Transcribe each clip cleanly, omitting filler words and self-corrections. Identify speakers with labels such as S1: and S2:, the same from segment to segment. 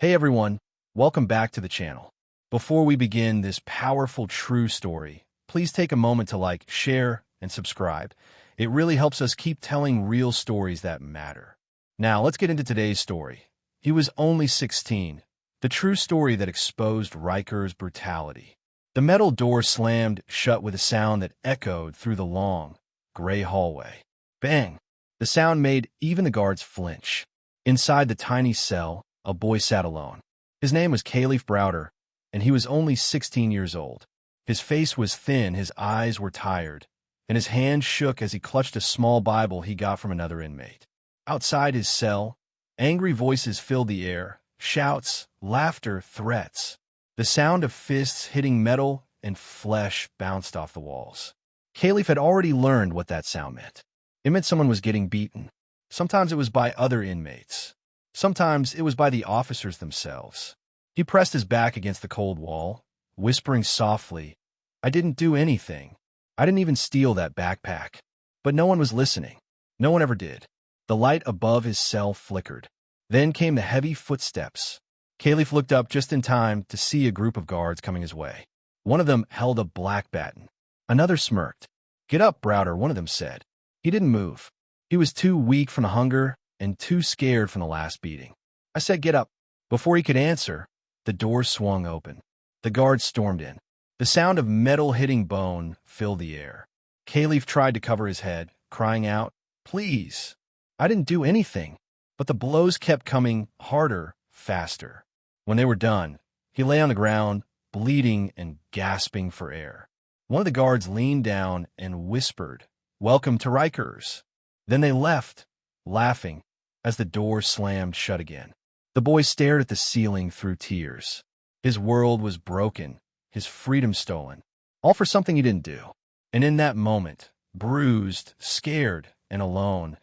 S1: Hey everyone, welcome back to the channel. Before we begin this powerful true story, please take a moment to like, share, and subscribe. It really helps us keep telling real stories that matter. Now let's get into today's story. He was only 16, the true story that exposed Rikers' brutality. The metal door slammed shut with a sound that echoed through the long, gray hallway. Bang! The sound made even the guards flinch. Inside the tiny cell, a boy sat alone. His name was Kalief Browder, and he was only 16 years old. His face was thin, his eyes were tired, and his hand shook as he clutched a small Bible he got from another inmate. Outside his cell, angry voices filled the air, shouts, laughter, threats. The sound of fists hitting metal and flesh bounced off the walls. Kalief had already learned what that sound meant. It meant someone was getting beaten. Sometimes it was by other inmates. Sometimes it was by the officers themselves. He pressed his back against the cold wall, whispering softly, "I didn't do anything. I didn't even steal that backpack." But no one was listening. No one ever did. The light above his cell flickered. Then came the heavy footsteps. Kalief looked up just in time to see a group of guards coming his way. One of them held a black baton. Another smirked. "Get up, Browder," one of them said. He didn't move. He was too weak from the hunger and too scared from the last beating. "I said get up." Before he could answer, the door swung open. The guards stormed in. The sound of metal hitting bone filled the air. Kalief tried to cover his head, crying out, "Please, I didn't do anything." But the blows kept coming harder, faster. When they were done, he lay on the ground, bleeding and gasping for air. One of the guards leaned down and whispered, "Welcome to Rikers." Then they left, laughing, as the door slammed shut again. The boy stared at the ceiling through tears. His world was broken, his freedom stolen, all for something he didn't do. And in that moment, bruised, scared, and alone,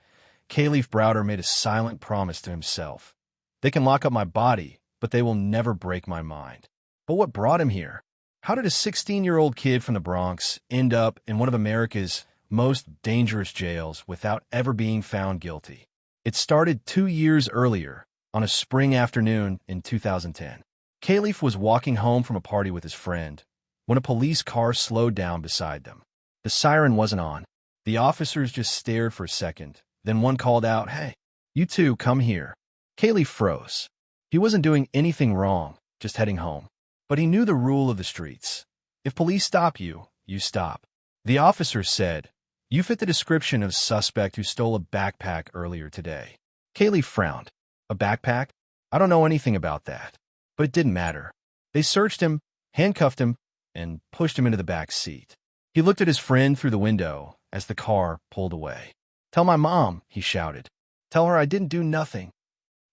S1: Kalief Browder made a silent promise to himself. "They can lock up my body, but they will never break my mind." But what brought him here? How did a 16-year-old kid from the Bronx end up in one of America's most dangerous jails without ever being found guilty? It started 2 years earlier, on a spring afternoon in 2010. Kalief was walking home from a party with his friend when a police car slowed down beside them. The siren wasn't on. The officers just stared for a second. Then one called out, "Hey, you two, come here." Kalief froze. He wasn't doing anything wrong, just heading home. But he knew the rule of the streets. If police stop you, you stop. The officer said, "You fit the description of suspect who stole a backpack earlier today." Kalief frowned. "A backpack? I don't know anything about that." But it didn't matter. They searched him, handcuffed him, and pushed him into the back seat. He looked at his friend through the window as the car pulled away. "Tell my mom," he shouted. "Tell her I didn't do nothing."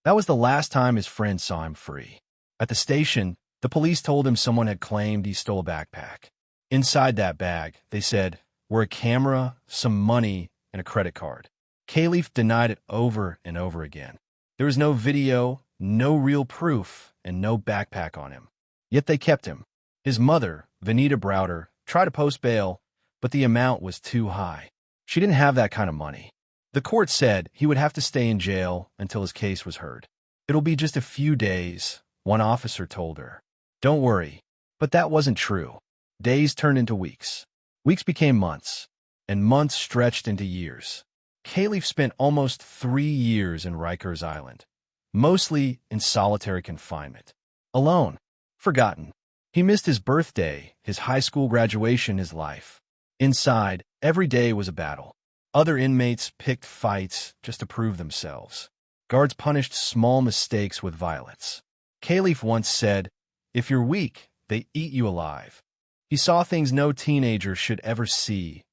S1: That was the last time his friend saw him free. At the station, the police told him someone had claimed he stole a backpack. Inside that bag, they said, were a camera, some money, and a credit card. Kalief denied it over and over again. There was no video, no real proof, and no backpack on him. Yet they kept him. His mother, Vanita Browder, tried to post bail, but the amount was too high. She didn't have that kind of money. The court said he would have to stay in jail until his case was heard. "It'll be just a few days," one officer told her. "Don't worry." But that wasn't true. Days turned into weeks. Weeks became months, and months stretched into years. Kalief spent almost 3 years in Rikers Island, mostly in solitary confinement. Alone, forgotten. He missed his birthday, his high school graduation, his life. Inside, every day was a battle. Other inmates picked fights just to prove themselves. Guards punished small mistakes with violence. Kalief once said, "If you're weak, they eat you alive." He saw things no teenager should ever see: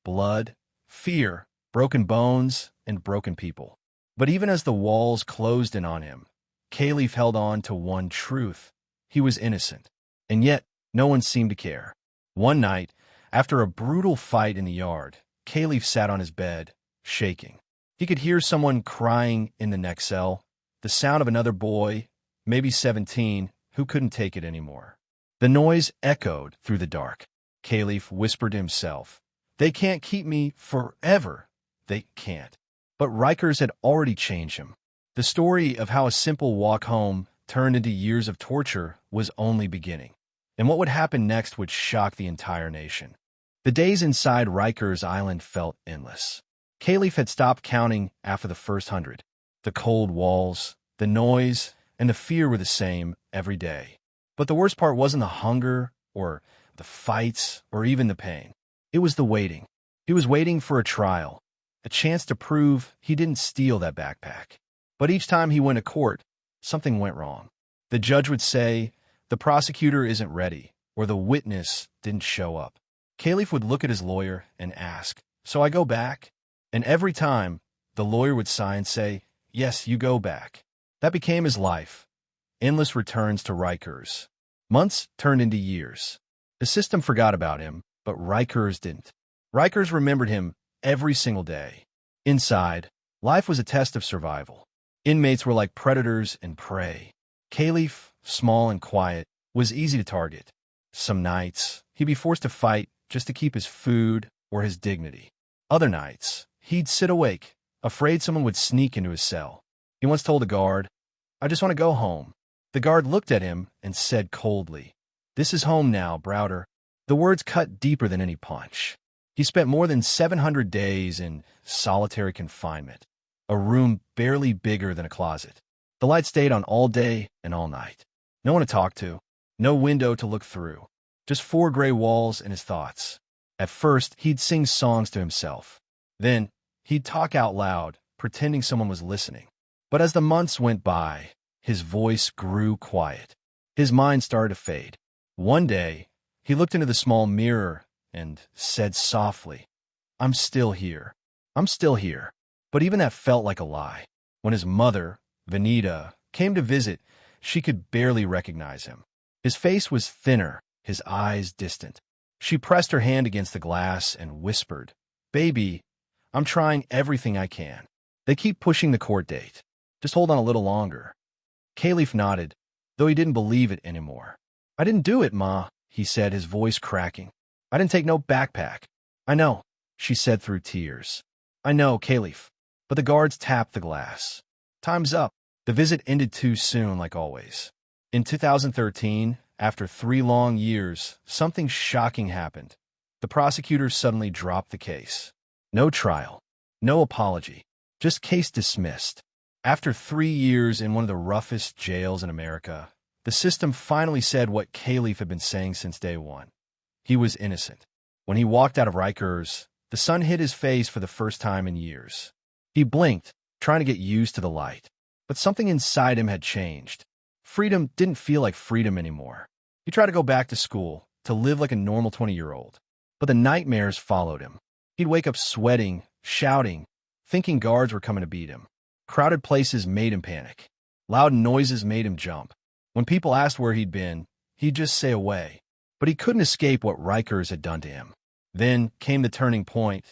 S1: blood, fear, broken bones, and broken people. But even as the walls closed in on him, Kalief held on to one truth: he was innocent. And yet, no one seemed to care. One night, after a brutal fight in the yard, Kalief sat on his bed, shaking. He could hear someone crying in the next cell, the sound of another boy, maybe 17, who couldn't take it anymore. The noise echoed through the dark. Kalief whispered to himself, "They can't keep me forever. They can't." But Rikers had already changed him. The story of how a simple walk home turned into years of torture was only beginning. And what would happen next would shock the entire nation. The days inside Rikers Island felt endless. Kalief had stopped counting after the first 100. The cold walls, the noise, and the fear were the same every day. But the worst part wasn't the hunger or the fights or even the pain. It was the waiting. He was waiting for a trial, a chance to prove he didn't steal that backpack. But each time he went to court, something went wrong. The judge would say, the prosecutor isn't ready, or the witness didn't show up. Kalief would look at his lawyer and ask, so I go back? And every time, the lawyer would sigh and say, yes, you go back. That became his life. Endless returns to Rikers. Months turned into years. The system forgot about him, but Rikers didn't. Rikers remembered him every single day. Inside, life was a test of survival. Inmates were like predators and prey. Kalief, small and quiet, was easy to target. Some nights, he'd be forced to fight just to keep his food or his dignity. Other nights, he'd sit awake, afraid someone would sneak into his cell. He once told a guard, I just want to go home. The guard looked at him and said coldly, this is home now, Browder. The words cut deeper than any punch. He spent more than 700 days in solitary confinement, a room barely bigger than a closet. The light stayed on all day and all night. No one to talk to, no window to look through, just 4 gray walls and his thoughts. At first, he'd sing songs to himself. Then, he'd talk out loud, pretending someone was listening. But as the months went by, his voice grew quiet. His mind started to fade. One day, he looked into the small mirror and said softly, I'm still here. I'm still here. But even that felt like a lie. When his mother, Vanita, came to visit, she could barely recognize him. His face was thinner, his eyes distant. She pressed her hand against the glass and whispered, Baby, I'm trying everything I can. They keep pushing the court date. Just hold on a little longer. Kalief nodded, though he didn't believe it anymore. I didn't do it, Ma, he said, his voice cracking. I didn't take no backpack. I know, she said through tears. I know, Kalief. But the guards tapped the glass. Time's up. The visit ended too soon, like always. In 2013, after 3 long years, something shocking happened. The prosecutors suddenly dropped the case. No trial. No apology. Just case dismissed. After 3 years in one of the roughest jails in America, the system finally said what Kalief had been saying since day one. He was innocent. When he walked out of Rikers, the sun hit his face for the first time in years. He blinked, trying to get used to the light. But something inside him had changed. Freedom didn't feel like freedom anymore. He tried to go back to school, to live like a normal 20-year-old. But the nightmares followed him. He'd wake up sweating, shouting, thinking guards were coming to beat him. Crowded places made him panic. Loud noises made him jump. When people asked where he'd been, he'd just say away. But he couldn't escape what Rikers had done to him. Then came the turning point,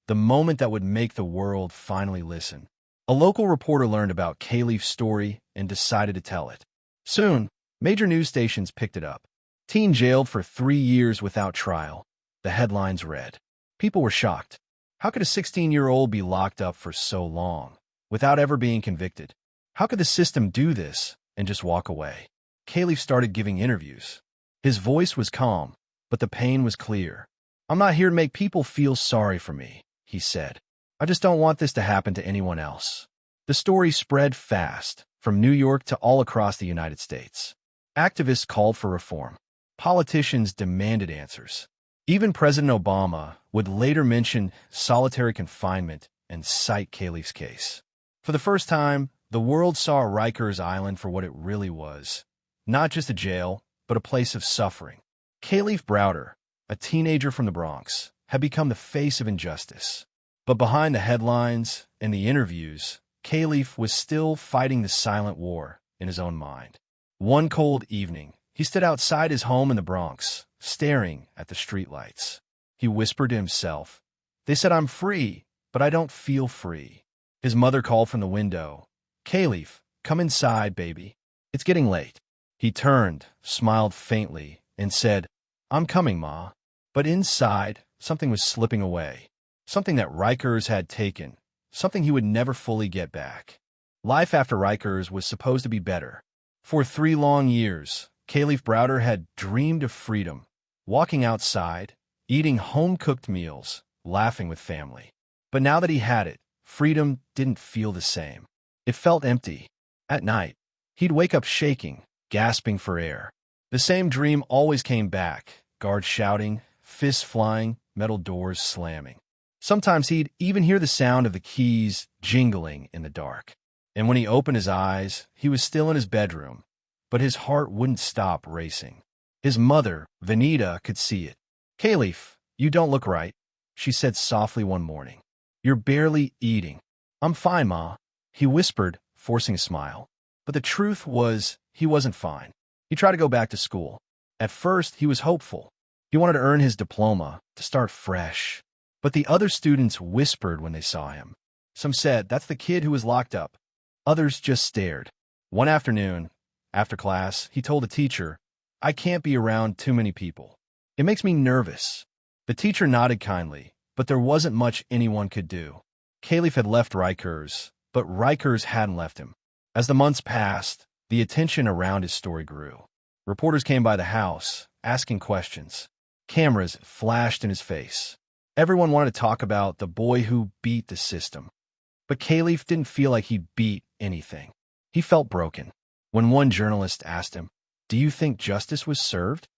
S1: the moment that would make the world finally listen. A local reporter learned about Kalief's story and decided to tell it. Soon, major news stations picked it up. Teen jailed for 3 years without trial. The headlines read. People were shocked. How could a 16-year-old be locked up for so long, without ever being convicted? How could the system do this and just walk away? Kalief started giving interviews. His voice was calm, but the pain was clear. I'm not here to make people feel sorry for me, he said. I just don't want this to happen to anyone else. The story spread fast, from New York to all across the United States. Activists called for reform. Politicians demanded answers. Even President Obama would later mention solitary confinement and cite Kalief's case. For the first time, the world saw Rikers Island for what it really was. Not just a jail, but a place of suffering. Kalief Browder, a teenager from the Bronx, had become the face of injustice. But behind the headlines and the interviews, Kalief was still fighting the silent war in his own mind. One cold evening, he stood outside his home in the Bronx, staring at the streetlights. He whispered to himself, They said I'm free, but I don't feel free. His mother called from the window, Kalief, come inside, baby. It's getting late. He turned, smiled faintly, and said, I'm coming, Ma. But inside, something was slipping away. Something that Rikers had taken. Something he would never fully get back. Life after Rikers was supposed to be better. For 3 long years, Kalief Browder had dreamed of freedom, walking outside, eating home-cooked meals, laughing with family. But now that he had it, freedom didn't feel the same. It felt empty. At night, he'd wake up shaking, gasping for air. The same dream always came back, guards shouting, fists flying, metal doors slamming. Sometimes he'd even hear the sound of the keys jingling in the dark. And when he opened his eyes, he was still in his bedroom, but his heart wouldn't stop racing. His mother, Vanita, could see it. "Kalief, you don't look right," she said softly one morning. "You're barely eating." "I'm fine, Ma," he whispered, forcing a smile. But the truth was, he wasn't fine. He tried to go back to school. At first, he was hopeful. He wanted to earn his diploma, to start fresh. But the other students whispered when they saw him. Some said, "That's the kid who was locked up." Others just stared. One afternoon, after class, he told a teacher, "I can't be around too many people. It makes me nervous." The teacher nodded kindly, but there wasn't much anyone could do. Kalief had left Rikers, but Rikers hadn't left him. As the months passed, the attention around his story grew. Reporters came by the house, asking questions. Cameras flashed in his face. Everyone wanted to talk about the boy who beat the system. But Kalief didn't feel like he beat anything. He felt broken. When one journalist asked him, "Do you think justice was served?"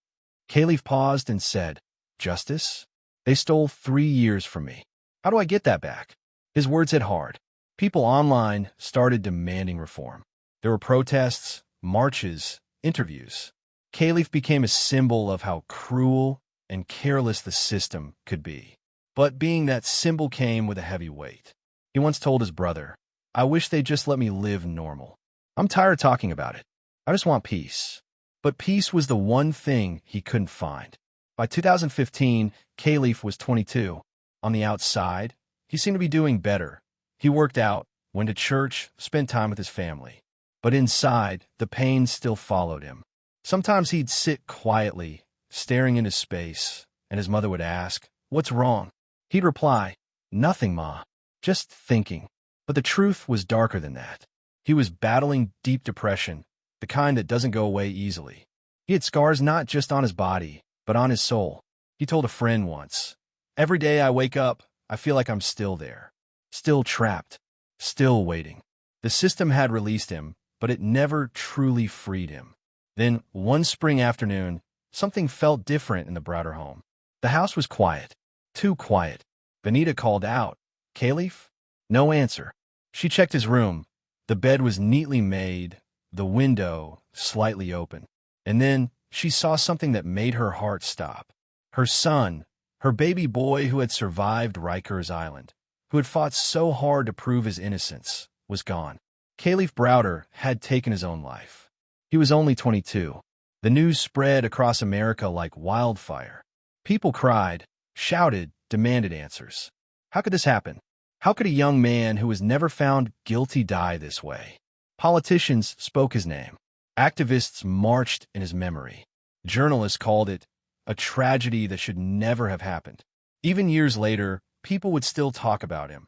S1: Kalief paused and said, "Justice? They stole 3 years from me. How do I get that back?" His words hit hard. People online started demanding reform. There were protests, marches, interviews. Kalief became a symbol of how cruel and careless the system could be. But being that symbol came with a heavy weight. He once told his brother, "I wish they'd just let me live normal. I'm tired of talking about it. I just want peace." But peace was the one thing he couldn't find. By 2015, Kalief was 22. On the outside, he seemed to be doing better. He worked out, went to church, spent time with his family. But inside, the pain still followed him. Sometimes he'd sit quietly, staring into space, and his mother would ask, "What's wrong?" He'd reply, "Nothing, Ma. Just thinking." But the truth was darker than that. He was battling deep depression, the kind that doesn't go away easily. He had scars not just on his body, but on his soul. He told a friend once, "Every day I wake up, I feel like I'm still there. Still trapped. Still waiting." The system had released him, but it never truly freed him. Then, one spring afternoon, something felt different in the Browder home. The house was quiet. Too quiet. Vanita called out, "Kalief?" No answer. She checked his room. The bed was neatly made, the window slightly open. And then she saw something that made her heart stop. Her son, her baby boy who had survived Rikers Island, who had fought so hard to prove his innocence, was gone. Kalief Browder had taken his own life. He was only 22. The news spread across America like wildfire. People cried, shouted, demanded answers. How could this happen? How could a young man who was never found guilty die this way? Politicians spoke his name. Activists marched in his memory. Journalists called it a tragedy that should never have happened. Even years later, people would still talk about him.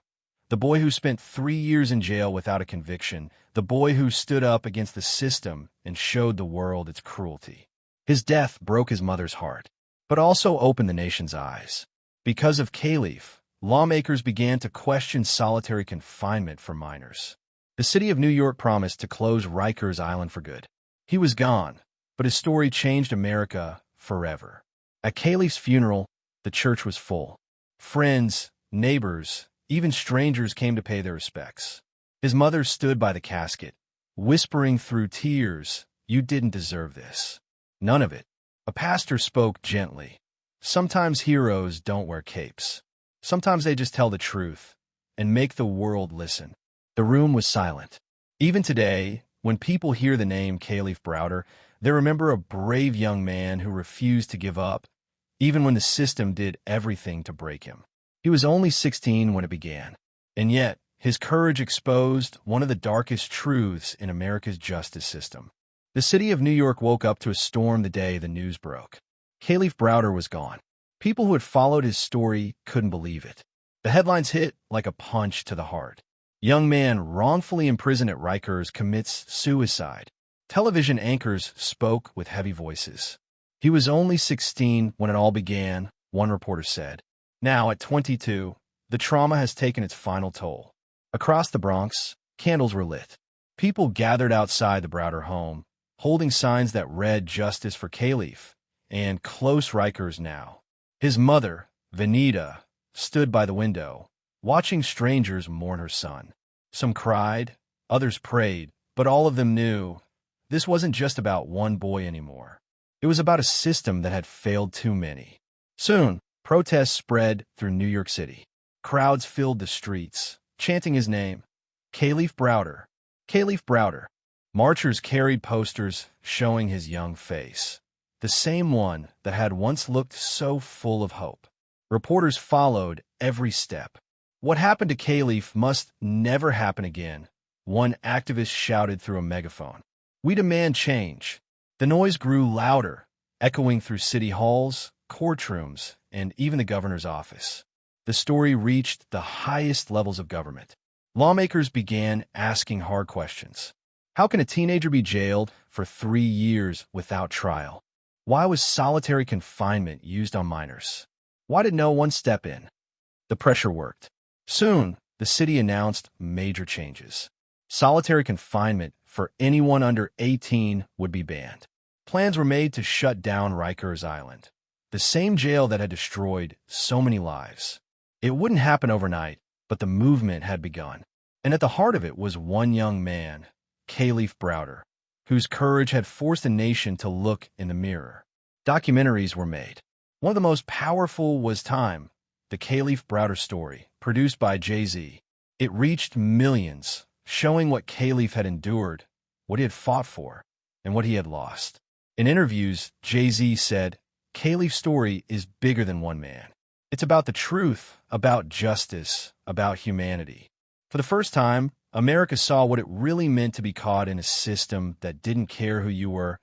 S1: The boy who spent 3 years in jail without a conviction, the boy who stood up against the system and showed the world its cruelty. His death broke his mother's heart, but also opened the nation's eyes. Because of Kalief, lawmakers began to question solitary confinement for minors. The city of New York promised to close Rikers Island for good. He was gone, but his story changed America forever. At Kalief's funeral, the church was full. Friends, neighbors, even strangers came to pay their respects. His mother stood by the casket, whispering through tears, "You didn't deserve this." None of it. A pastor spoke gently. "Sometimes heroes don't wear capes. Sometimes they just tell the truth and make the world listen." The room was silent. Even today, when people hear the name Kalief Browder, they remember a brave young man who refused to give up, even when the system did everything to break him. He was only 16 when it began, and yet his courage exposed one of the darkest truths in America's justice system. The city of New York woke up to a storm the day the news broke. Kalief Browder was gone. People who had followed his story couldn't believe it. The headlines hit like a punch to the heart. Young man wrongfully imprisoned at Rikers commits suicide. Television anchors spoke with heavy voices. He was only 16 when it all began, one reporter said. Now, at 22, the trauma has taken its final toll. Across the Bronx, candles were lit. People gathered outside the Browder home, holding signs that read "Justice for Kalief" and "Close Rikers now." His mother, Venita, stood by the window, watching strangers mourn her son. Some cried, others prayed, but all of them knew this wasn't just about one boy anymore. It was about a system that had failed too many. Soon, protests spread through New York City. Crowds filled the streets, chanting his name, Kalief Browder, Kalief Browder. Marchers carried posters showing his young face, the same one that had once looked so full of hope. Reporters followed every step. What happened to Kalief must never happen again, one activist shouted through a megaphone. We demand change. The noise grew louder, echoing through city halls, courtrooms, and even the governor's office. The story reached the highest levels of government. Lawmakers began asking hard questions. How can a teenager be jailed for 3 years without trial? Why was solitary confinement used on minors? Why did no one step in? The pressure worked. Soon, the city announced major changes. Solitary confinement for anyone under 18 would be banned. Plans were made to shut down Rikers Island, the same jail that had destroyed so many lives. It wouldn't happen overnight, but the movement had begun. And at the heart of it was one young man, Kalief Browder, whose courage had forced the nation to look in the mirror. Documentaries were made. One of the most powerful was Time, the Kalief Browder story, produced by Jay-Z. It reached millions, showing what Kalief had endured, what he had fought for, and what he had lost. In interviews, Jay-Z said, Kalief's story is bigger than one man. It's about the truth, about justice, about humanity. For the first time, America saw what it really meant to be caught in a system that didn't care who you were,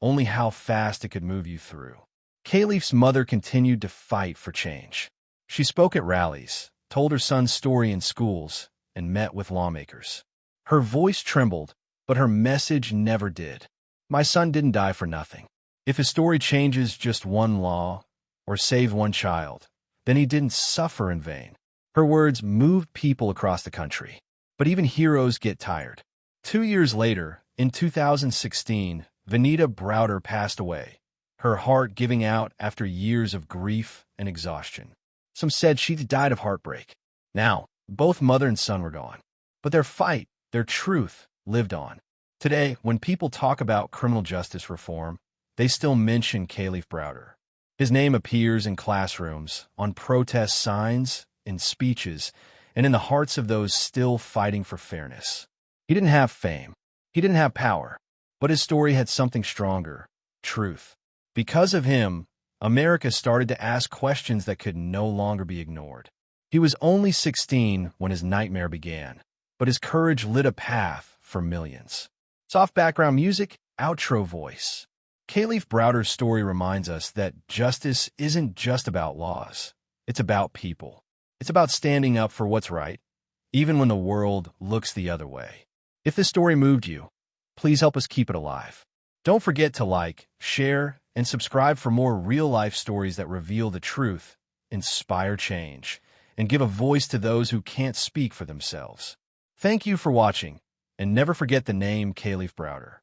S1: only how fast it could move you through. Kalief's mother continued to fight for change. She spoke at rallies, told her son's story in schools, and met with lawmakers. Her voice trembled, but her message never did. My son didn't die for nothing. If his story changes just one law, or saves one child, then he didn't suffer in vain. Her words moved people across the country. But even heroes get tired. 2 years later, in 2016, Venita Browder passed away, her heart giving out after years of grief and exhaustion. Some said she died of heartbreak. Now, both mother and son were gone. But their fight, their truth, lived on. Today, when people talk about criminal justice reform, they still mention Kalief Browder. His name appears in classrooms, on protest signs, in speeches, and in the hearts of those still fighting for fairness. He didn't have fame. He didn't have power. But his story had something stronger, truth. Because of him, America started to ask questions that could no longer be ignored. He was only 16 when his nightmare began, but his courage lit a path for millions. Soft background music, outro voice. Kalief Browder's story reminds us that justice isn't just about laws. It's about people. It's about standing up for what's right, even when the world looks the other way. If this story moved you, please help us keep it alive. Don't forget to like, share, and subscribe for more real-life stories that reveal the truth, inspire change, and give a voice to those who can't speak for themselves. Thank you for watching, and never forget the name Kalief Browder.